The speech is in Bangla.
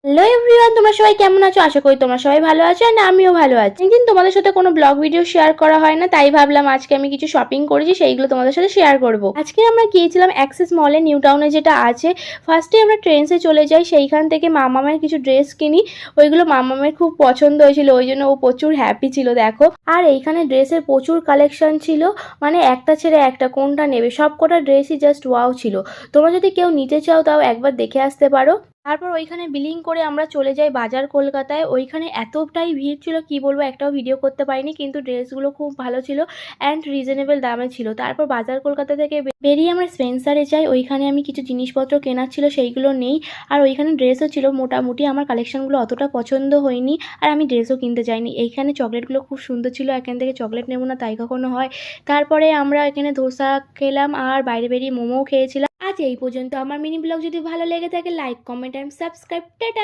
হ্যালো এভরিওয়ান, তোমরা সবাই কেমন আছো? আশা করি তোমরা সবাই ভালো আছো আর আমিও ভালো আছি। কিন্তু তোমাদের সাথে কোনো ব্লগ ভিডিও শেয়ার করা হয় না, তাই ভাবলাম আজকে আমি কিছু শপিং করেছি সেইগুলো তোমাদের সাথে শেয়ার করব। আজকে আমরা গিয়েছিলাম অ্যাক্সিস মলে, নিউ টাউনে যেটা আছে। ফার্স্টে আমরা ট্রেন্সে চলে যাই, সেইখান থেকে মামামের কিছু ড্রেস কিনি। ওইগুলো মামামের খুব পছন্দ হয়েছিল, ওই জন্য ও প্রচুর হ্যাপি ছিল দেখো। আর এইখানে ড্রেসের প্রচুর কালেকশন ছিল, মানে একটা ছেড়ে একটা কোনটা নেবে, সব কটা ড্রেসই জাস্ট ওয়াও ছিল। তোমরা যদি কেউ নিতে চাও তাও একবার দেখে আসতে পারো। তারপর ওইখানে বিলিং করে আমরা চলে যাই বাজার কলকাতায়। ওইখানে এতটাই ভিড় ছিল কি বলবো, একটাও ভিডিও করতে পারিনি, কিন্তু ড্রেসগুলো খুব ভালো ছিল অ্যান্ড রিজনেবল দামে ছিল। তারপর বাজার কলকাতা থেকে বেরিয়ে আমরা স্পেন্সারে যাই, ওইখানে আমি কিছু জিনিসপত্র কেনার ছিল সেইগুলো নেই। আর ওইখানে ড্রেসও ছিল মোটামুটি, আমার কালেকশনগুলো অতটা পছন্দ হয়নি আর আমি ড্রেসও কিনতে চাইনি। এইখানে চকলেটগুলো খুব সুন্দর ছিল, এখান থেকে চকলেট নেবো না তাই কখনো হয়। তারপরে আমরা এখানে ধোসা খেলাম আর বাইরে বেরিয়ে মোমোও খেয়েছিলাম। আজ এই পর্যন্ত। আমার মিনি ব্লগ যদি ভালো লেগে থাকে like comment and subscribe. Tata.